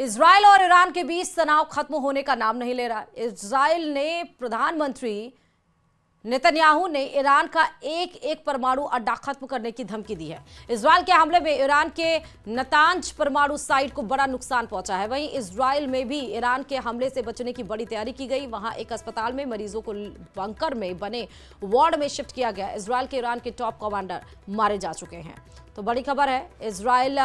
Israel और Iran के बीच तनाव खत्म होने का नाम नहीं ले रहा। इजराइल ने प्रधानमंत्री नेतन्याहू ने ईरान का एक एक परमाणु अड्डा खत्म करने की धमकी दी है। इजराइल के हमले में ईरान के नतांज परमाणु साइट को बड़ा नुकसान पहुंचा है। वहीं इजराइल में भी ईरान के हमले से बचने की बड़ी तैयारी की गई। वहां एक अस्पताल में मरीजों को बंकर में बने वार्ड में शिफ्ट किया गया। इजराइल के ईरान के टॉप कमांडर मारे जा चुके हैं। तो बड़ी खबर है, इजराइल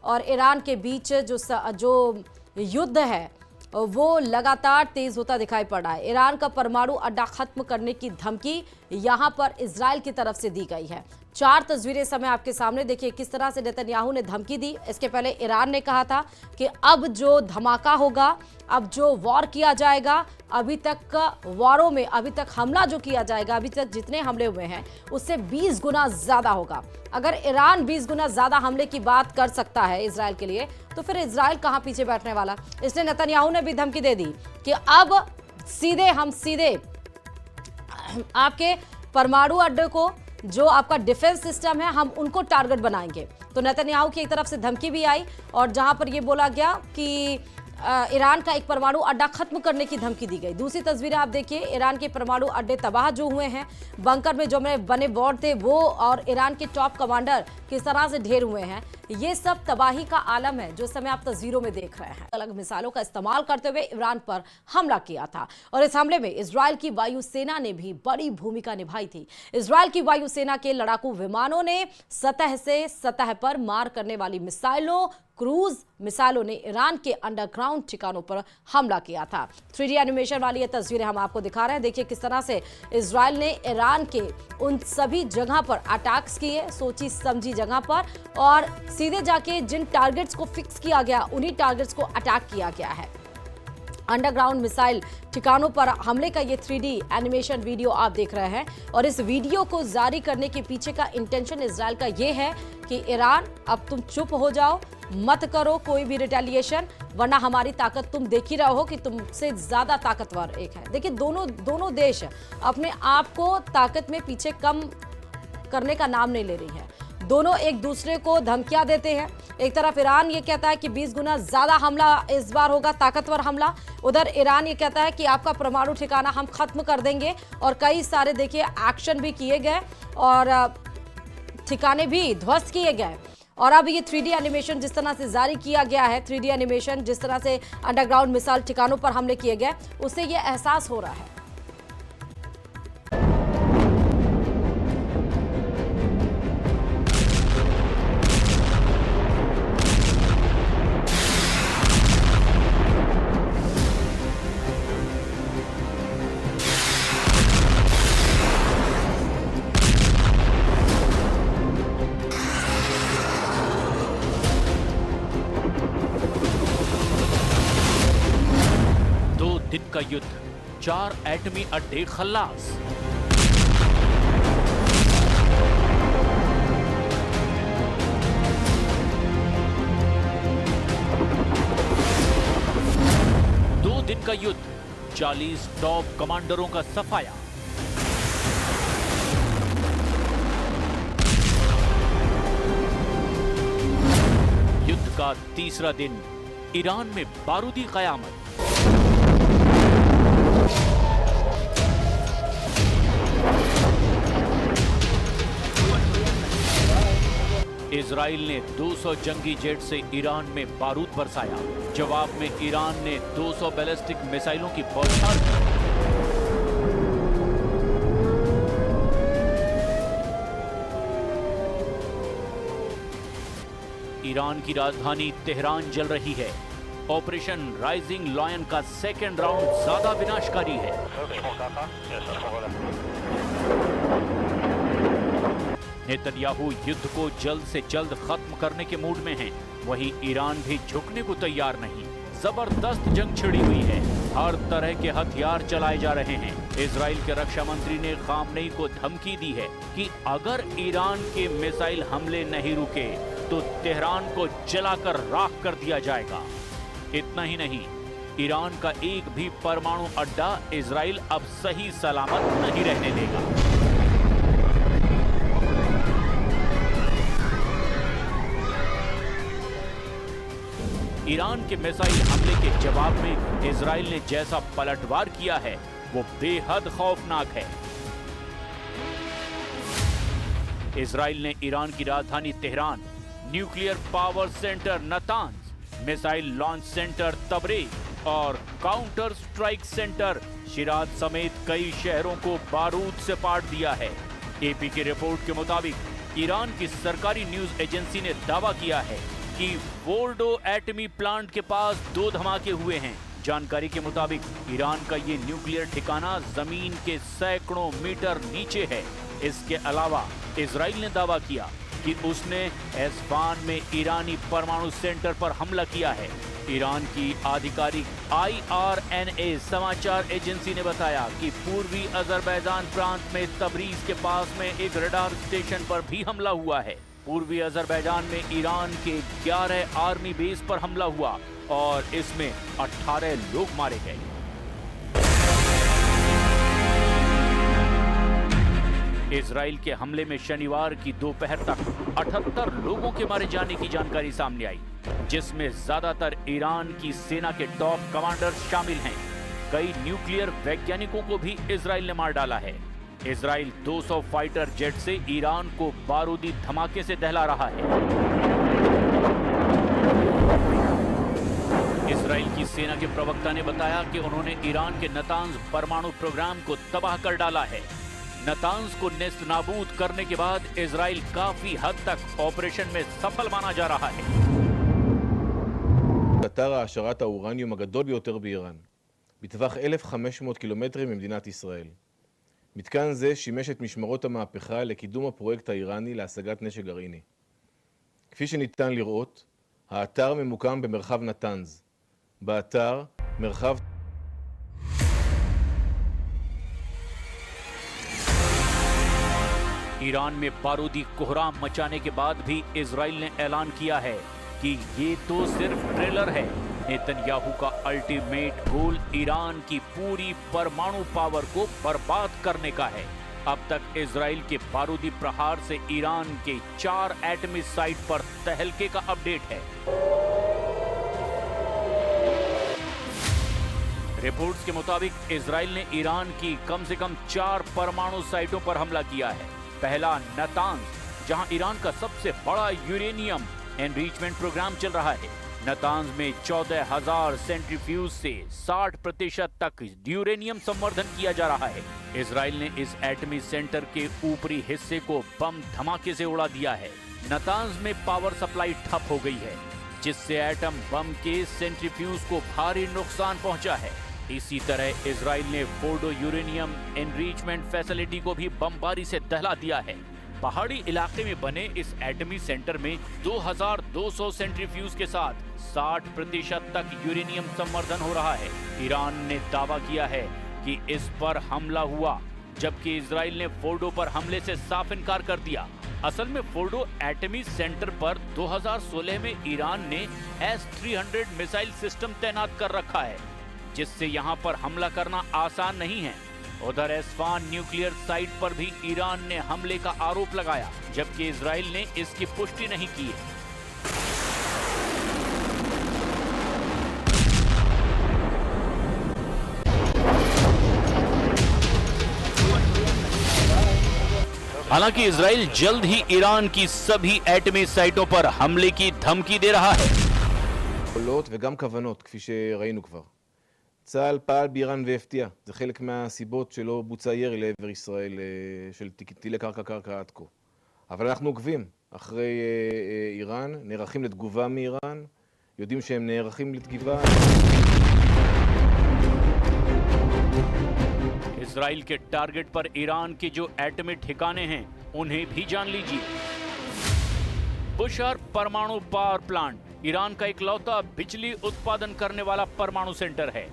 और ईरान के बीच जो युद्ध है वो लगातार तेज होता दिखाई पड़ रहा है। ईरान का परमाणु अड्डा खत्म करने की धमकी यहां पर इजराइल की तरफ से दी गई है। 4 तस्वीरें समय आपके सामने देखिए किस तरह से नेतन्याहू ने धमकी दी। इसके पहले ईरान ने कहा था कि अब जो धमाका होगा, अब जो वॉर किया जाएगा, अभी तक वॉरों में अभी तक हमला जो किया जाएगा, अभी तक जितने हमले हुए हैं उससे 20 गुना ज्यादा होगा। अगर ईरान 20 गुना ज्यादा हमले की बात कर सकता है इजराइल के लिए, तो फिर इजराइल कहां पीछे बैठने वाला। इसलिए नेतन्याहू ने भी धमकी दे दी कि अब सीधे आपके परमाणु अड्डे को, जो आपका डिफेंस सिस्टम है, हम उनको टारगेट बनाएंगे। तो नेतन्याहू की एक तरफ से धमकी भी आई और जहां पर यह बोला गया कि ईरान का एक परमाणु अड्डा खत्म करने की धमकी दी गई। दूसरी तस्वीरें आप देखिए, ईरान के परमाणु अड्डे तबाह जो हुए हैं, बंकर में जो बने वार्ड थे वो, और ईरान के टॉप कमांडर किस तरह से ढेर हुए हैं, ये सब तबाही का आलम है जो समय आप तस्वीरों में देख रहे हैं। अलग मिसाइलों का इस्तेमाल करते हुए ईरान पर हमला किया था और इस हमले में इजराइल की वायुसेना ने भी बड़ी भूमिका निभाई थी। इजराइल की वायुसेना के लड़ाकू विमानों ने सतह से सतह पर मार करने वाली मिसाइलों, क्रूज मिसाइलों ने ईरान के अंडरग्राउंड ठिकानों पर हमला किया था। 3D एनिमेशन वाली ये तस्वीरें हम आपको दिखा रहे हैं। देखिए किस तरह से इजराइल ने ईरान के उन सभी जगह पर अटैक्स किए, सोची समझी जगह पर, और सीधे जाके जिन टारगेट्स को फिक्स किया गया उन्हीं टारगेट्स को अटैक किया गया है। अंडरग्राउंड मिसाइल ठिकानों पर हमले का ये 3D एनिमेशन वीडियो आप देख रहे हैं और इस वीडियो को जारी करने के पीछे का इंटेंशन इजराइल का ये है कि ईरान अब तुम चुप हो जाओ, मत करो कोई भी रिटेलिएशन, वरना हमारी ताकत तुम देख ही रहो कि तुमसे ज्यादा ताकतवर एक है। देखिए दोनों देश अपने आप को ताकत में पीछे कम करने का नाम नहीं ले रही है। दोनों एक दूसरे को धमकियां देते हैं। एक तरफ ईरान ये कहता है कि 20 गुना ज्यादा हमला इस बार होगा, ताकतवर हमला। उधर ईरान ये कहता है कि आपका परमाणु ठिकाना हम खत्म कर देंगे, और कई सारे देखिए एक्शन भी किए गए और ठिकाने भी ध्वस्त किए गए। और अब ये 3D एनिमेशन जिस तरह से जारी किया गया है, 3D एनिमेशन जिस तरह से अंडरग्राउंड मिसाइल ठिकानों पर हमले किए गए, उससे ये एहसास हो रहा है। दिन का युद्ध, 4 एटमी अड्डे खल्लास। दो दिन का युद्ध, 40 टॉप कमांडरों का सफाया। युद्ध का तीसरा दिन, ईरान में बारूदी कयामत। इजराइल ने 200 जंगी जेट से ईरान में बारूद बरसाया। जवाब में ईरान ने 200 बैलिस्टिक मिसाइलों की बौछार की। ईरान की राजधानी तेहरान जल रही है। ऑपरेशन राइजिंग लॉयन का सेकेंड राउंड ज्यादा विनाशकारी है। नेतन्याहू युद्ध को जल्द से जल्द खत्म करने के मूड में हैं। वहीं ईरान भी झुकने को तैयार नहीं। जबरदस्त जंग छिड़ी हुई है। हर तरह के हथियार चलाए जा रहे हैं। इजराइल के रक्षा मंत्री ने खामनेई को धमकी दी है कि अगर ईरान के मिसाइल हमले नहीं रुके तो तेहरान को जलाकर राख कर दिया जाएगा। इतना ही नहीं, ईरान का एक भी परमाणु अड्डा इजराइल अब सही सलामत नहीं रहने देगा। ईरान के मिसाइल हमले के जवाब में इजराइल ने जैसा पलटवार किया है वो बेहद खौफनाक है। इजराइल ने ईरान की राजधानी Tehran, nuclear power centre Natanz, missile launch centre Tabriz और काउंटर स्ट्राइक सेंटर शिराज समेत कई शहरों को बारूद से पाट दिया है। एपी की रिपोर्ट के मुताबिक ईरान की सरकारी न्यूज एजेंसी ने दावा किया है कि फोर्डो एटमी प्लांट के पास 2 धमाके हुए हैं। जानकारी के मुताबिक ईरान का ये न्यूक्लियर ठिकाना जमीन के सैकड़ों मीटर नीचे है। इसके अलावा इजराइल ने दावा किया कि उसने एस्फान में ईरानी परमाणु सेंटर पर हमला किया है। ईरान की आधिकारिक IRNA समाचार एजेंसी ने बताया कि पूर्वी अजरबैजान प्रांत में तबरीज के पास में एक रडार स्टेशन पर भी हमला हुआ है। पूर्वी अजरबैजान में ईरान के 11 आर्मी बेस पर हमला हुआ और इसमें 18 लोग मारे गए। इजराइल के हमले में शनिवार की दोपहर तक 78 लोगों के मारे जाने की जानकारी सामने आई, जिसमें ज्यादातर ईरान की सेना के टॉप कमांडर शामिल हैं। कई न्यूक्लियर वैज्ञानिकों को भी इजराइल ने मार डाला है। इजराइल 200 फाइटर जेट से ईरान को बारूदी धमाके से दहला रहा है। इजराइल की सेना के प्रवक्ता ने बताया कि उन्होंने ईरान के नतांज परमाणु प्रोग्राम को तबाह कर डाला है। नतांज को नेस्त नाबूद करने के बाद इजराइल काफी हद तक ऑपरेशन में सफल माना जा रहा है। אתר העשרת האורניום הגדול ביותר באיראן, בטווח 1,500 קילומטרים ממדינת ישראל. מתקן זה שימש את משמרות המהפכה לקידום הפרויקט האיראני להשגת נשק גרעיני. כפי שניתן לראות, האתר ממוקם במרחב נתנז. באתר מרחב ईरान में बारूदी कोहराम मचाने के बाद भी इजराइल ने ऐलान किया है कि ये तो सिर्फ ट्रेलर है। नेतन्याहू का अल्टीमेट गोल ईरान की पूरी परमाणु पावर को बर्बाद करने का है। अब तक इजराइल के बारूदी प्रहार से ईरान के 4 एटमी साइट पर तहलके का अपडेट है। रिपोर्ट्स के मुताबिक इजराइल ने ईरान की कम से कम 4 परमाणु साइटों पर हमला किया है। पहला नतांज, जहां ईरान का सबसे बड़ा यूरेनियम एनरिचमेंट प्रोग्राम चल रहा है। नतांज में 14,000 सेंट्रीफ्यूज से 60% तक यूरेनियम संवर्धन किया जा रहा है। इजराइल ने इस एटमी सेंटर के ऊपरी हिस्से को बम धमाके से उड़ा दिया है। नतांज में पावर सप्लाई ठप हो गई है, जिससे एटम बम के सेंट्रीफ्यूज को भारी नुकसान पहुंचा है। इसी तरह इजराइल ने फोर्डो यूरेनियम एनरिचमेंट फैसिलिटी को भी बमबारी से दहला दिया है। पहाड़ी इलाके में बने इस एटमी सेंटर में 2200 सेंट्रीफ्यूज के साथ 60% तक यूरेनियम संवर्धन हो रहा है। ईरान ने दावा किया है कि इस पर हमला हुआ, जबकि इजराइल ने फोर्डो पर हमले से साफ इनकार कर दिया। असल में फोर्डो एटमी सेंटर पर 2016 में ईरान ने S-300 मिसाइल सिस्टम तैनात कर रखा है, जिससे यहां पर हमला करना आसान नहीं है। उधर एस्फान न्यूक्लियर साइट पर भी ईरान ने हमले का आरोप लगाया, जबकि इजराइल ने इसकी पुष्टि नहीं की है। हालांकि इजराइल जल्द ही ईरान की सभी एटमी साइटों पर हमले की धमकी दे रहा है। יכולות וגם כוונות, כפי שראינו כבר. צה"ל פעל באיראן והפתיע. זה חלק מהסיבות שלא בוצע ירי לעבר ישראל של טילי קרקע עד כה. אבל אנחנו עוקבים אחרי איראן, נערכים לתגובה מאיראן, יודעים שהם נערכים לתגובה. इजराइल के टारगेट पर ईरान के जो एटमी ठिकाने हैं उन्हें भी जान लीजिए। बुशहर परमाणु पावर प्लांट ईरान का इकलौता बिजली उत्पादन करने वाला परमाणु सेंटर है।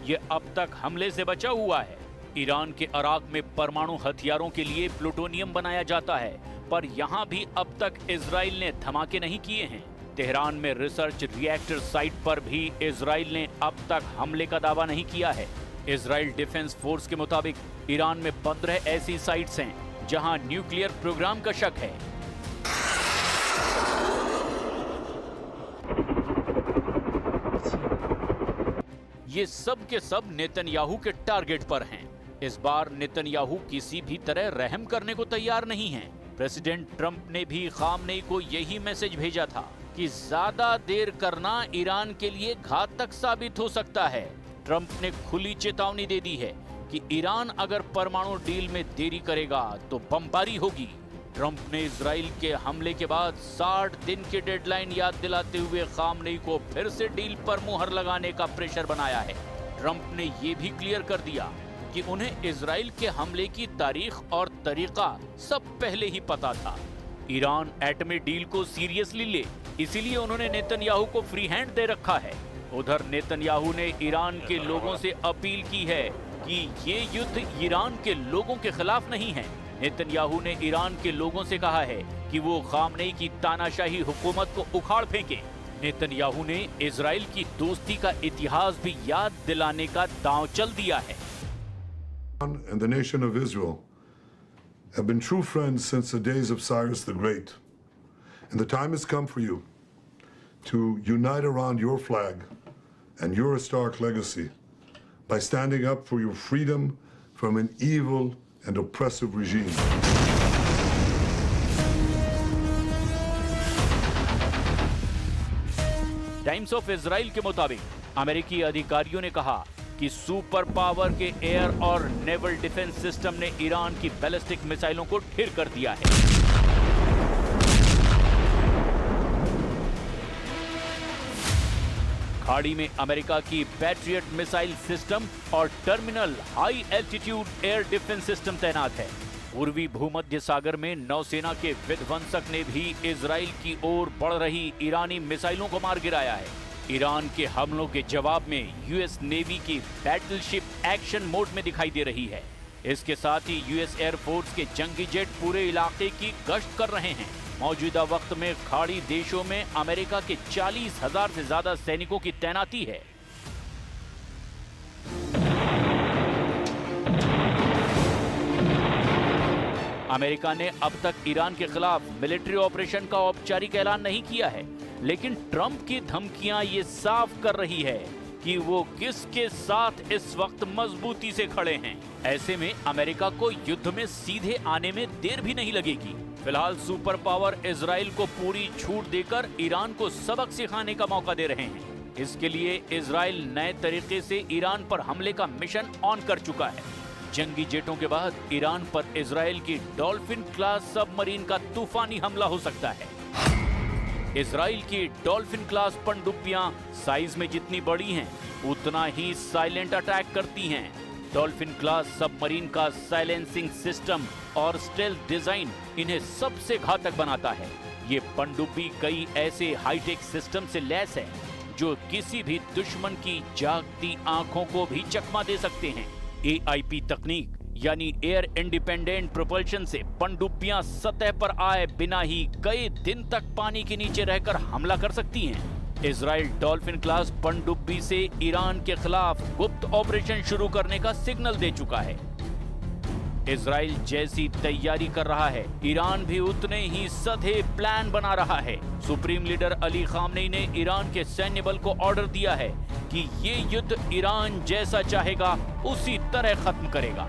ये अब तक हमले से बचा हुआ है। ईरान के अराक में परमाणु हथियारों के लिए प्लूटोनियम बनाया जाता है, पर यहाँ भी अब तक इजराइल ने धमाके नहीं किए हैं। तेहरान में रिसर्च रिएक्टर साइट पर भी इजराइल ने अब तक हमले का दावा नहीं किया है। इजराइल डिफेंस फोर्स के मुताबिक ईरान में 15 ऐसी साइट्स हैं जहां न्यूक्लियर प्रोग्राम का शक है। ये सब के सब नेतन्याहू के टारगेट पर हैं। इस बार नेतन्याहू किसी भी तरह रहम करने को तैयार नहीं हैं। प्रेसिडेंट ट्रंप ने भी खामनेई को यही मैसेज भेजा था कि ज्यादा देर करना ईरान के लिए घातक साबित हो सकता है। ट्रंप ने खुली चेतावनी दे दी है कि ईरान अगर परमाणु डील में देरी करेगा तो बमबारी होगी। ट्रंप ने इजराइल के हमले के बाद 60 दिन की डेडलाइन याद दिलाते हुए खामनेई को फिर से डील पर मुहर लगाने का प्रेशर बनाया है। ट्रंप ने ये भी क्लियर कर दिया कि उन्हें इजराइल के हमले की तारीख और तरीका सब पहले ही पता था। ईरान एटमी डील को सीरियसली ले, इसीलिए उन्होंने नेतन्याहू को फ्री हैंड दे रखा है। उधर नेतन्याहू ने ईरान के लोगों से अपील की है कि ये युद्ध ईरान के लोगों के खिलाफ नहीं है। नेतन्याहू ने ईरान के लोगों से कहा है कि वो खामनेई की तानाशाही हुकूमत को उखाड़ फेंके। नेतन्याहू ने इजराइल की दोस्ती का इतिहास भी याद दिलाने का दांव चल दिया है। And the nation of Israel have been true friends since the days of Cyrus the Great. And the time has come for you to unite around your flag and your historic legacy by standing up for your freedom from an evil and oppressive regime. Times of Israel के मुताबिक अमेरिकी अधिकारियों ने कहा कि super power के air और naval defence system ने ईरान की बैलिस्टिक मिसाइलों को ढेर कर दिया है। खाड़ी में अमेरिका की पैट्रियट मिसाइल सिस्टम और terminal high altitude air defence system तैनात है। पूर्वी भूमध्य सागर में नौसेना के विध्वंसक ने भी इजराइल की ओर बढ़ रही ईरानी मिसाइलों को मार गिराया है। ईरान के हमलों के जवाब में यूएस नेवी की बैटलशिप एक्शन मोड में दिखाई दे रही है। इसके साथ ही यूएस एयरफोर्स के जंगी जेट पूरे इलाके की गश्त कर रहे हैं। मौजूदा वक्त में खाड़ी देशों में अमेरिका के 40,000 से ज्यादा सैनिकों की तैनाती है। अमेरिका ने अब तक ईरान के खिलाफ मिलिट्री ऑपरेशन का औपचारिक ऐलान नहीं किया है, लेकिन ट्रंप की धमकियां ये साफ कर रही है कि वो किसके साथ इस वक्त मजबूती से खड़े हैं। ऐसे में अमेरिका को युद्ध में सीधे आने में देर भी नहीं लगेगी। फिलहाल सुपर पावर इजराइल को पूरी छूट देकर ईरान को सबक सिखाने का मौका दे रहे हैं। इसके लिए इजराइल नए तरीके से ईरान पर हमले का मिशन ऑन कर चुका है। जंगी जेटों के बाद ईरान पर इजराइल की डॉल्फिन क्लास सबमरीन का तूफानी हमला हो सकता है। इजराइल की डॉल्फिन क्लास पनडुब्बियां साइज में जितनी बड़ी हैं, उतना ही साइलेंट अटैक करती हैं। डॉल्फिन क्लास सबमरीन का साइलेंसिंग सिस्टम और स्टेल्थ डिजाइन इन्हें सबसे घातक बनाता है। ये पनडुब्बी कई ऐसे हाईटेक सिस्टम से लैस है जो किसी भी दुश्मन की जागती आंखों को भी चकमा दे सकते हैं। AIP तकनीक यानी एयर इंडिपेंडेंट प्रोपल्शन से पनडुब्बियां सतह पर आए बिना ही कई दिन तक पानी के नीचे रहकर हमला कर सकती हैं। इजराइल डॉल्फिन क्लास पनडुब्बी से ईरान के खिलाफ गुप्त ऑपरेशन शुरू करने का सिग्नल दे चुका है। इजराइल जैसी तैयारी कर रहा है, ईरान भी उतने ही सधे प्लान बना रहा है। सुप्रीम लीडर अली खामनेई ने ईरान के सैन्य बल को ऑर्डर दिया है कि ये युद्ध ईरान जैसा चाहेगा उसी तरह खत्म करेगा।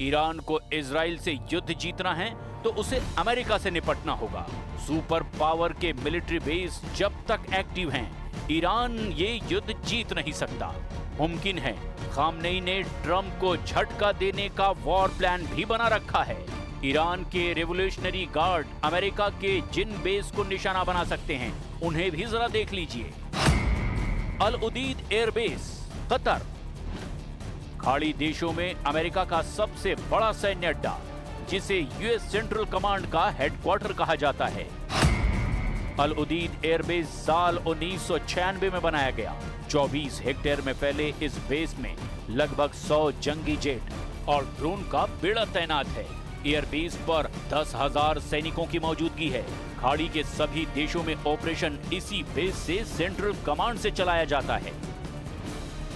ईरान को इजराइल से युद्ध जीतना है तो उसे अमेरिका से निपटना होगा। सुपर पावर के मिलिट्री बेस जब तक एक्टिव हैं, ईरान ये युद्ध जीत नहीं सकता। मुमकिन है खामनेई ने ट्रंप को झटका देने का वॉर प्लान भी बना रखा है। ईरान के रेवोल्यूशनरी गार्ड अमेरिका के जिन बेस को निशाना बना सकते हैं, उन्हें भी जरा देख लीजिए। अल उदीद एयरबेस, कतर। खाड़ी देशों में अमेरिका का सबसे बड़ा सैन्य अड्डा, जिसे यूएस सेंट्रल कमांड का हेडक्वार्टर कहा जाता है। अल उदीद एयरबेस साल 1996 में बनाया गया। 24 हेक्टेयर में फैले इस बेस में लगभग 100 जंगी जेट और ड्रोन का बेड़ा तैनात है। एयरबेस पर 10,000 सैनिकों की मौजूदगी है। खाड़ी के सभी देशों में ऑपरेशन इसी बेस से सेंट्रल कमांड से चलाया जाता है।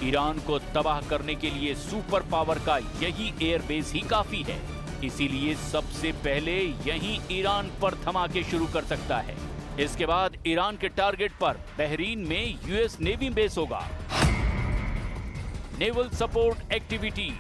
ईरान को तबाह करने के लिए सुपर पावर का यही एयरबेस ही काफी है। इसीलिए सबसे पहले यहीं ईरान पर धमाके शुरू कर सकता है। इसके बाद ईरान के टारगेट पर बहरीन में यूएस नेवी बेस होगा। Naval support activity